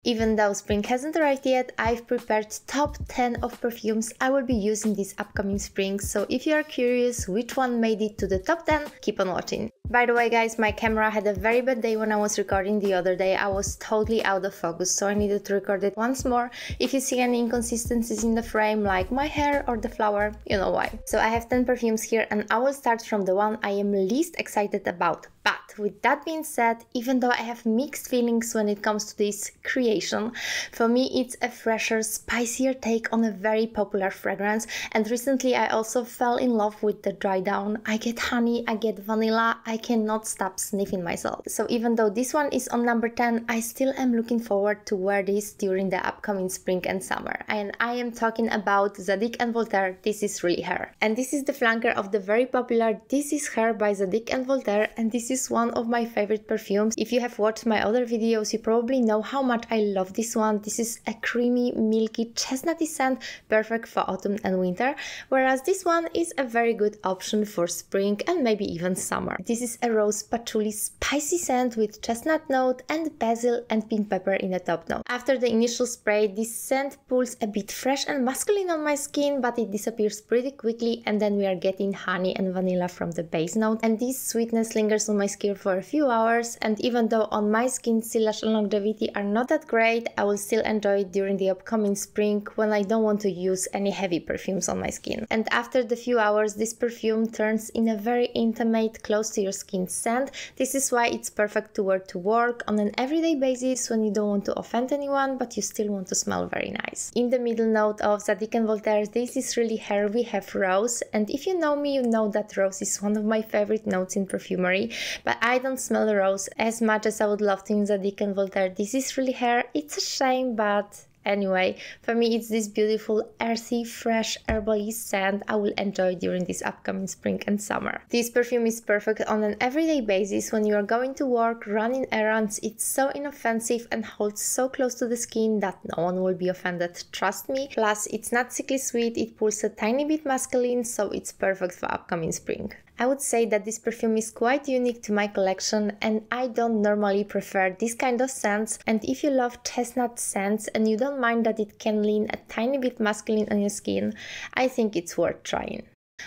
Even though spring hasn't arrived yet, I've prepared top 10 of perfumes I will be using this upcoming spring, so if you are curious which one made it to the top 10, keep on watching. By the way guys, my camera had a very bad day when I was recording the other day. I was totally out of focus, so I needed to record it once more. If you see any inconsistencies in the frame, like my hair or the flower, you know why. So I have 10 perfumes here and I will start from the one I am least excited about. But with that being said, even though I have mixed feelings when it comes to this creation, for me it's a fresher, spicier take on a very popular fragrance, and recently I also fell in love with the dry down. I get honey, I get vanilla, I cannot stop sniffing myself. So even though this one is on number 10, I still am looking forward to wear this during the upcoming spring and summer. And I am talking about Zadig & Voltaire, This Is Really Her. And this is the flanker of the very popular This Is Her by Zadig & Voltaire, and this is one of my favorite perfumes. If you have watched my other videos, you probably know how much I love this one. This is a creamy, milky, chestnutty scent, perfect for autumn and winter, whereas this one is a very good option for spring and maybe even summer. This is a rose patchouli spicy scent with chestnut note and basil and pink pepper in the top note. After the initial spray, this scent pulls a bit fresh and masculine on my skin, but it disappears pretty quickly, and then we are getting honey and vanilla from the base note, and this sweetness lingers on my skin for a few hours, and even though on my skin sillage and longevity are not that great, I will still enjoy it during the upcoming spring when I don't want to use any heavy perfumes on my skin. And after the few hours, this perfume turns in a very intimate, close to your skin scent. This is why it's perfect to wear to work on an everyday basis when you don't want to offend anyone but you still want to smell very nice. In the middle note of Zadig & Voltaire This Is Really Her, we have rose, and if you know me, you know that rose is one of my favorite notes in perfumery, but I don't smell rose as much as I would love to in Zadig & Voltaire This Is Really Her. It's a shame, but anyway, for me it's this beautiful, earthy, fresh, herbally scent I will enjoy during this upcoming spring and summer. This perfume is perfect on an everyday basis when you are going to work, running errands. It's so inoffensive and holds so close to the skin that no one will be offended, trust me. Plus, it's not sickly sweet, it pulls a tiny bit masculine, so it's perfect for upcoming spring. I would say that this perfume is quite unique to my collection, and I don't normally prefer this kind of scents, and if you love chestnut scents and you don't mind that it can lean a tiny bit masculine on your skin, I think it's worth trying.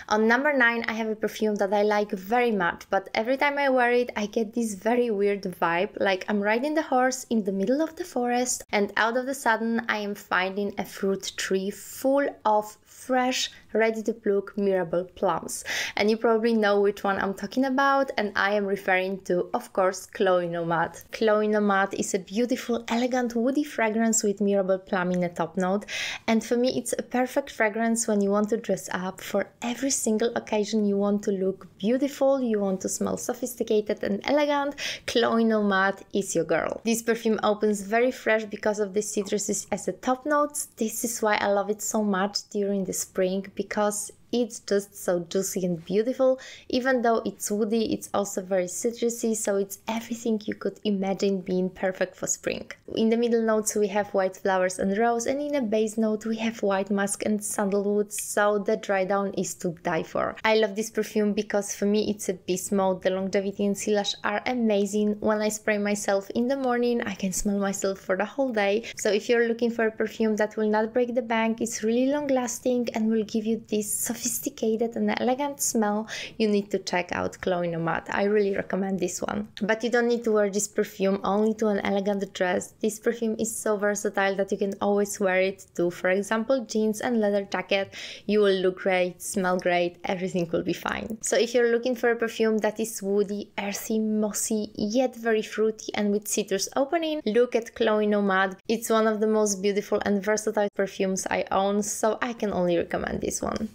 On number 9, I have a perfume that I like very much, but every time I wear it, I get this very weird vibe, like I'm riding the horse in the middle of the forest, and out of the sudden I am finding a fruit tree full of fresh, ready to pluck Mirabelle plums. And you probably know which one I'm talking about, and I am referring to, of course, Chloe Nomad. Chloe Nomad is a beautiful, elegant, woody fragrance with Mirabelle plum in the top note, and for me it's a perfect fragrance when you want to dress up for every single occasion. You want to look beautiful, you want to smell sophisticated and elegant. Chloe Nomad is your girl. This perfume opens very fresh because of the citruses as the top notes. This is why I love it so much during the spring, because it's just so juicy and beautiful. Even though it's woody, it's also very citrusy, so it's everything you could imagine being perfect for spring. In the middle notes we have white flowers and rose, and in a base note we have white musk and sandalwood, so the dry down is to die for. I love this perfume because for me it's a beast mode. The longevity and sillage are amazing. When I spray myself in the morning, I can smell myself for the whole day. So if you're looking for a perfume that will not break the bank, it's really long lasting and will give you this sophisticated and elegant smell, you need to check out Chloe Nomad. I really recommend this one. But you don't need to wear this perfume only to an elegant dress. This perfume is so versatile that you can always wear it to, for example, jeans and leather jacket. You will look great, smell great, everything will be fine. So if you're looking for a perfume that is woody, earthy, mossy, yet very fruity and with citrus opening, look at Chloe Nomad. It's one of the most beautiful and versatile perfumes I own, so I can only recommend this one.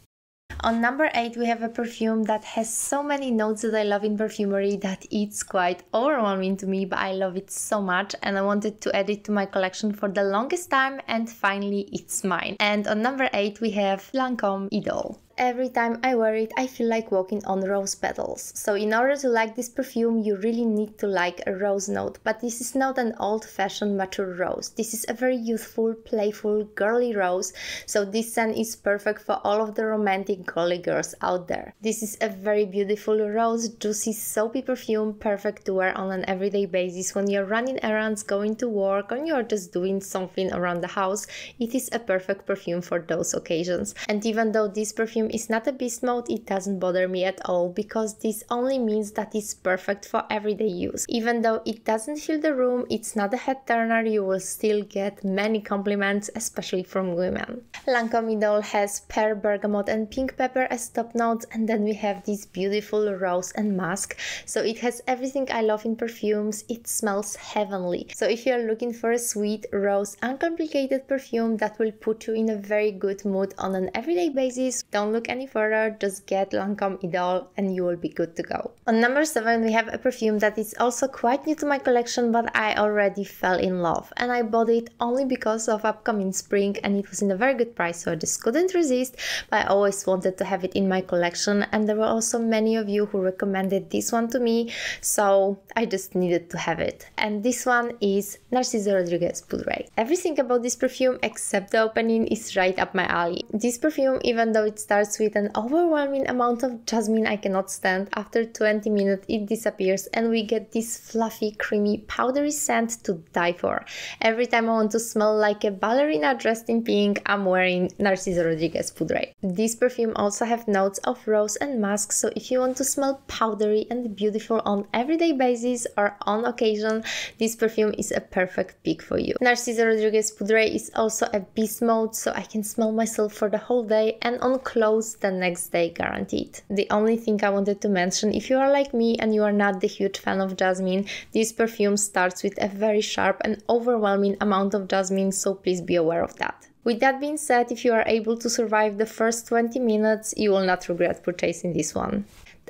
On number 8 we have a perfume that has so many notes that I love in perfumery that it's quite overwhelming to me, but I love it so much and I wanted to add it to my collection for the longest time, and finally it's mine. And on number 8 we have Lancôme Idole. every time I wear it I feel like walking on rose petals. So in order to like this perfume you really need to like a rose note, but this is not an old-fashioned mature rose. This is a very youthful, playful, girly rose, so this scent is perfect for all of the romantic girly girls out there. This is a very beautiful rose, juicy, soapy perfume, perfect to wear on an everyday basis when you're running errands, going to work, or you're just doing something around the house. It is a perfect perfume for those occasions. And even though this perfume is not a beast mode, it doesn't bother me at all, because this only means that it's perfect for everyday use. Even though it doesn't fill the room, it's not a head turner, you will still get many compliments, especially from women. Lancome Idole has pear, bergamot and pink pepper as top notes, and then we have this beautiful rose and musk. So it has everything I love in perfumes. It smells heavenly. So if you're looking for a sweet, rose, uncomplicated perfume that will put you in a very good mood on an everyday basis, don't look any further, just get Lancome Idole and you will be good to go. On number 7 we have a perfume that is also quite new to my collection, but I already fell in love, and I bought it only because of upcoming spring and it was in a very good price, so I just couldn't resist. But I always wanted to have it in my collection, and there were also many of you who recommended this one to me, so I just needed to have it. And this one is Narciso Rodriguez Poudre. Everything about this perfume except the opening is right up my alley. This perfume, even though it starts with an overwhelming amount of jasmine I cannot stand, after 20 minutes it disappears and we get this fluffy, creamy, powdery scent to die for. Every time I want to smell like a ballerina dressed in pink, I'm wearing Narciso Rodriguez Poudre. This perfume also have notes of rose and musk, so if you want to smell powdery and beautiful on everyday basis or on occasion, this perfume is a perfect pick for you. Narciso Rodriguez Poudre is also a beast mode, so I can smell myself for the whole day and on clothes the next day guaranteed. The only thing I wanted to mention, if you are like me and you are not the huge fan of jasmine, this perfume starts with a very sharp and overwhelming amount of jasmine, so please be aware of that. With that being said, if you are able to survive the first 20 minutes, you will not regret purchasing this one.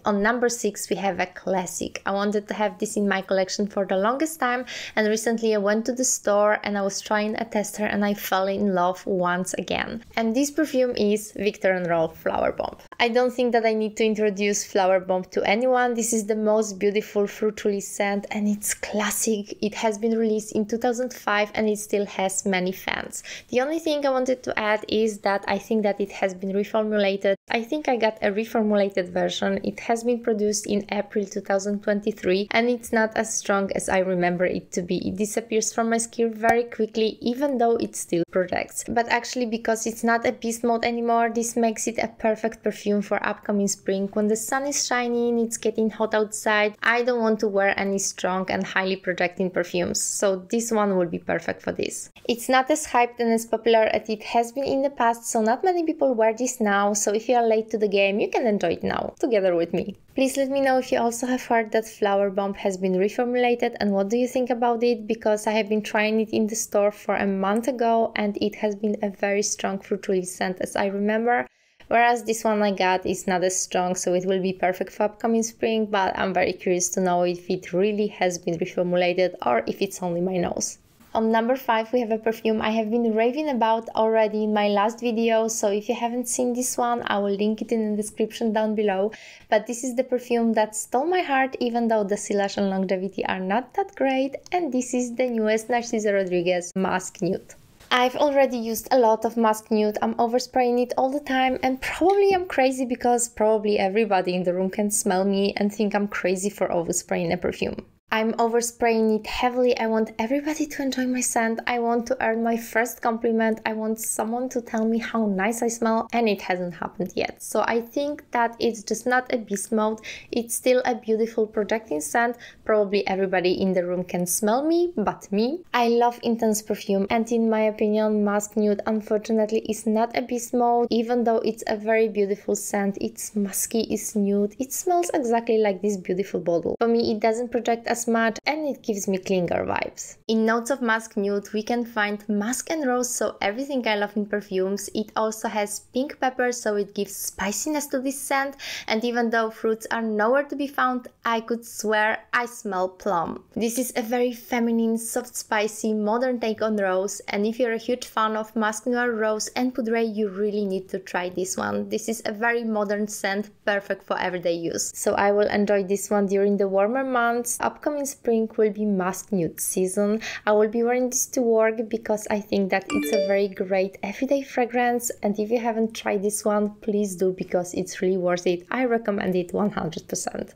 On number 6 we have a classic. I wanted to have this in my collection for the longest time, and recently I went to the store and I was trying a tester and I fell in love once again. And this perfume is Viktor & Rolf Flower Bomb. I don't think that I need to introduce Flower Bomb to anyone. This is the most beautiful fruit release scent and it's classic. It has been released in 2005 and it still has many fans. The only thing I wanted to add is that I think that it has been reformulated. I think I got a reformulated version. It has been produced in April 2023 and it's not as strong as I remember it to be. It disappears from my skin very quickly, even though it still protects. But actually, because it's not a beast mode anymore, this makes it a perfect perfume for upcoming spring. When the sun is shining, it's getting hot outside, I don't want to wear any strong and highly protecting perfumes, so this one will be perfect for this. It's not as hyped and as popular as it has been in the past, so not many people wear this now, so if you are late to the game, you can enjoy it now, together with me. Please let me know if you also have heard that Flower Bomb has been reformulated and what do you think about it, because I have been trying it in the store for a month ago and it has been a very strong fruit release scent as I remember. Whereas this one I got is not as strong, so it will be perfect for upcoming spring, but I'm very curious to know if it really has been reformulated or if it's only my nose. On number 5 we have a perfume I have been raving about already in my last video, so if you haven't seen this one I will link it in the description down below. But this is the perfume that stole my heart, even though the sillage and longevity are not that great, and this is the newest Narciso Rodriguez Musk Nude. I've already used a lot of Musk Nude, I'm overspraying it all the time, and probably I'm crazy because probably everybody in the room can smell me and think I'm crazy for overspraying a perfume. I'm overspraying it heavily. I want everybody to enjoy my scent. I want to earn my first compliment. I want someone to tell me how nice I smell, and it hasn't happened yet. So I think that it's just not a beast mode. It's still a beautiful projecting scent. Probably everybody in the room can smell me, but me. I love intense perfume, and in my opinion, Musk Nude unfortunately is not a beast mode, even though it's a very beautiful scent. It's musky, it's nude, it smells exactly like this beautiful bottle. For me, it doesn't project as as much, and it gives me clinger vibes. In notes of musk nude, we can find musk and rose, so everything I love in perfumes. It also has pink pepper, so it gives spiciness to this scent, and even though fruits are nowhere to be found, I could swear I smell plum. This is a very feminine, soft, spicy, modern take on rose, and if you're a huge fan of musk noir, rose and poudre, you really need to try this one. This is a very modern scent, perfect for everyday use. So I will enjoy this one during the warmer months. Upcoming spring will be musk nude season. I will be wearing this to work because I think that it's a very great everyday fragrance, and if you haven't tried this one, please do because it's really worth it. I recommend it 100%.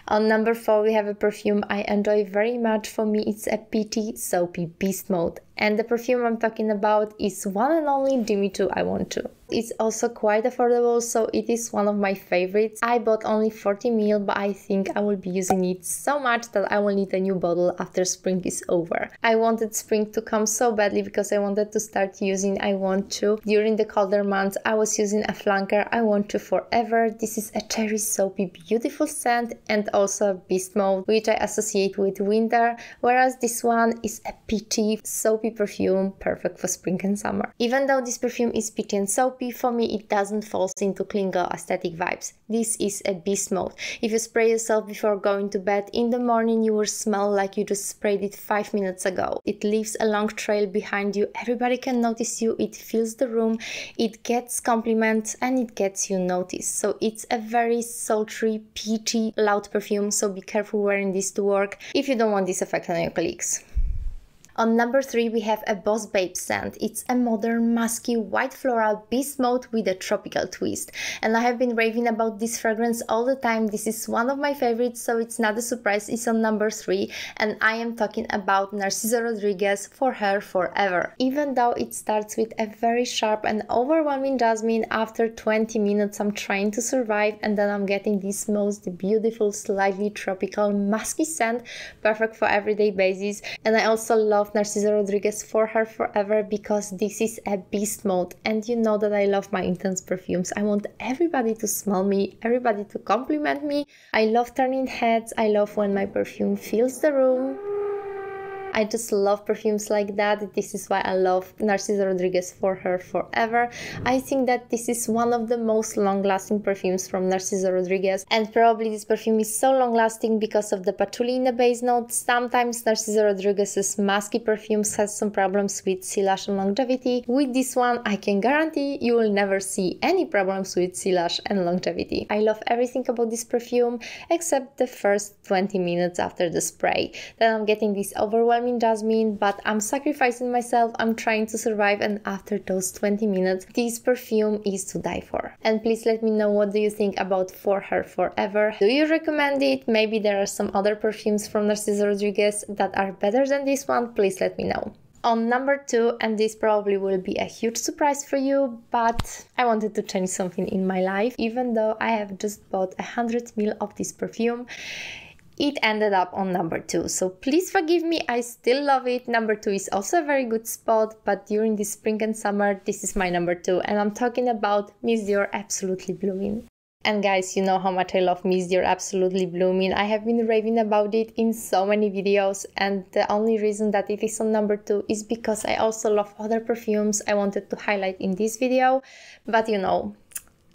On number 4 we have a perfume I enjoy very much. For me it's a peachy soapy beast mode, and the perfume I'm talking about is one and only Jimmy Choo I Want To. It's also quite affordable, so it is one of my favorites. I bought only 40 ml, but I think I will be using it so much that I will need a new bottle after spring is over. I wanted spring to come so badly because I wanted to start using I Want To. During the colder months I was using a flanker I Want To forever. This is a cherry soapy beautiful scent and also a beast mode, which I associate with winter, whereas this one is a peachy soapy perfume, perfect for spring and summer. Even though this perfume is peachy and soapy, for me it doesn't fall into clinger aesthetic vibes. This is a beast mode. If you spray yourself before going to bed, in the morning you will smell like you just sprayed it 5 minutes ago. It leaves a long trail behind you, everybody can notice you, it fills the room, it gets compliments and it gets you noticed. So it's a very sultry, peachy, loud perfume, so be careful wearing this to work if you don't want this effect on your colleagues. On number 3 we have a Boss Babe scent. It's a modern, musky, white floral beast mode with a tropical twist. And I have been raving about this fragrance all the time. This is one of my favorites, so it's not a surprise it's on number 3. And I am talking about Narciso Rodriguez For Her Forever. Even though it starts with a very sharp and overwhelming jasmine, after 20 minutes I'm trying to survive, and then I'm getting this most beautiful, slightly tropical, musky scent, perfect for everyday basis. And I also love Narciso Rodriguez For Her Forever because this is a beast mode, and you know that I love my intense perfumes. I want everybody to smell me, everybody to compliment me. I love turning heads, I love when my perfume fills the room. I just love perfumes like that. This is why I love Narciso Rodriguez For Her Forever. I think that this is one of the most long-lasting perfumes from Narciso Rodriguez, and probably this perfume is so long-lasting because of the patchouli in the base note. Sometimes Narciso Rodriguez's musky perfumes has some problems with sea-lash and longevity. With this one, I can guarantee you will never see any problems with sea-lash and longevity. I love everything about this perfume except the first 20 minutes after the spray. Then I'm getting this overwhelming jasmine, but I'm sacrificing myself, I'm trying to survive, and after those 20 minutes this perfume is to die for. And please let me know what do you think about For Her Forever. Do you recommend it? Maybe there are some other perfumes from Narciso Rodriguez that are better than this one, please let me know. On number 2, and this probably will be a huge surprise for you, but I wanted to change something in my life. Even though I have just bought 100 ml of this perfume, it ended up on number 2, so please forgive me, I still love it. Number 2 is also a very good spot, but during this spring and summer this is my number 2, and I'm talking about Miss Dior Absolutely Blooming. And guys, you know how much I love Miss Dior Absolutely Blooming. I have been raving about it in so many videos, and the only reason that it is on number 2 is because I also love other perfumes I wanted to highlight in this video, but you know,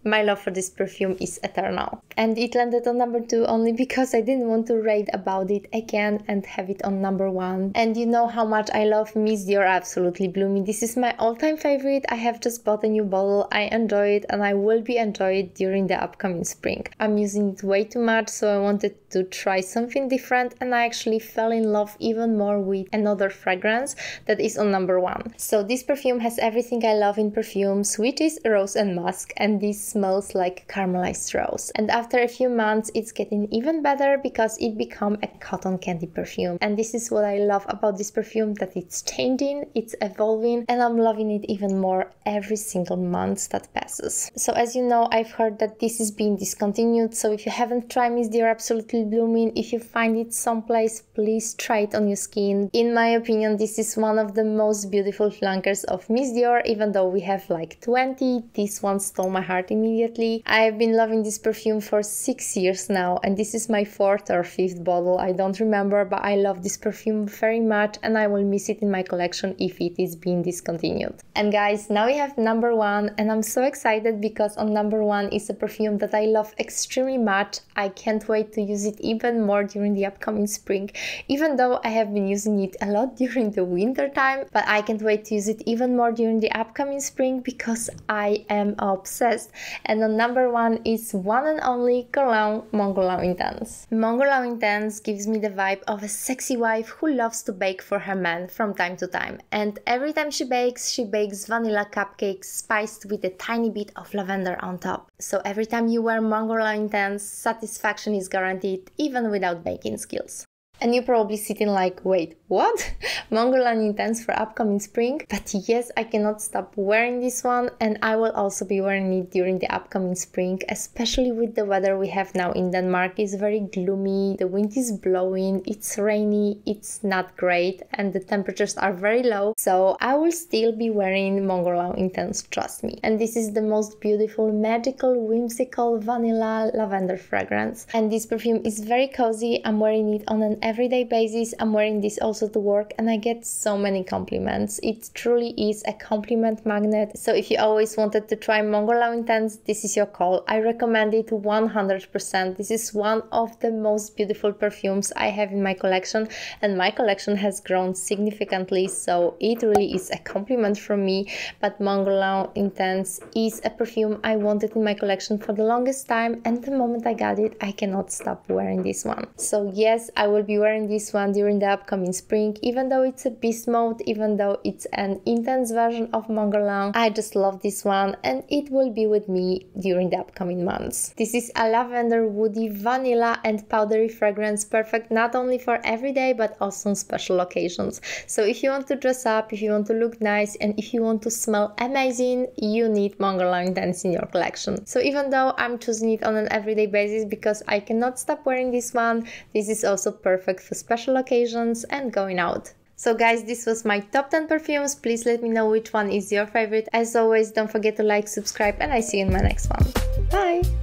my love for this perfume is eternal. And it landed on number 2 only because I didn't want to rave about it again and have it on number 1. And you know how much I love Miss Dior Absolutely Blooming. This is my all-time favorite. I have just bought a new bottle. I enjoy it and I will be enjoying it during the upcoming spring. I'm using it way too much, so I wanted to try something different, and I actually fell in love even more with another fragrance that is on number 1. So this perfume has everything I love in perfumes, which is rose and musk, and this smells like caramelized rose. And after a few months it's getting even better because it became a cotton candy perfume. And this is what I love about this perfume, that it's changing, it's evolving, and I'm loving it even more every single month that passes. So as you know, I've heard that this is being discontinued, so if you haven't tried Miss Dior Absolutely Blooming, if you find it someplace, please try it on your skin. In my opinion, this is one of the most beautiful flankers of Miss Dior. Even though we have like 20, this one stole my heart in immediately. I've been loving this perfume for 6 years now, and this is my 4th or 5th bottle, I don't remember, but I love this perfume very much and I will miss it in my collection if it is being discontinued. And guys, now we have number 1, and I'm so excited because on number 1 is a perfume that I love extremely much. I can't wait to use it even more during the upcoming spring, even though I have been using it a lot during the winter time, but I can't wait to use it even more during the upcoming spring because I am obsessed. And on number 1 is one and only Cologne Mon Cologne Intense. Mon Cologne Intense gives me the vibe of a sexy wife who loves to bake for her man from time to time, and every time she bakes vanilla cupcakes spiced with a tiny bit of lavender on top. So every time you wear Mon Cologne Intense, satisfaction is guaranteed even without baking skills. And you're probably sitting like, wait, what? Mon Cologne Intense for upcoming spring? But yes, I cannot stop wearing this one, and I will also be wearing it during the upcoming spring, especially with the weather we have now in Denmark. It's very gloomy, the wind is blowing, it's rainy, it's not great, and the temperatures are very low. So I will still be wearing Mon Cologne Intense, trust me. And this is the most beautiful, magical, whimsical vanilla lavender fragrance. And this perfume is very cozy. I'm wearing it on an everyday basis. I'm wearing this also to work and I get so many compliments. It truly is a compliment magnet. So if you always wanted to try Mon Cologne Intense, this is your call. I recommend it 100%. This is one of the most beautiful perfumes I have in my collection, and my collection has grown significantly, so it really is a compliment from me. But Mon Cologne Intense is a perfume I wanted in my collection for the longest time, and the moment I got it, I cannot stop wearing this one. So yes, I will be wearing this one during the upcoming spring, even though it's a beast mode, even though it's an intense version of Mon Cologne. I just love this one and it will be with me during the upcoming months. This is a lavender, woody, vanilla and powdery fragrance, perfect not only for everyday but also on special occasions. So if you want to dress up, if you want to look nice, and if you want to smell amazing, you need Mon Cologne Intense in your collection. So even though I'm choosing it on an everyday basis because I cannot stop wearing this one, this is also perfect for special occasions and going out. So guys, this was my top 10 perfumes. Please let me know which one is your favorite. As always, don't forget to like, subscribe, and I see you in my next one. Bye!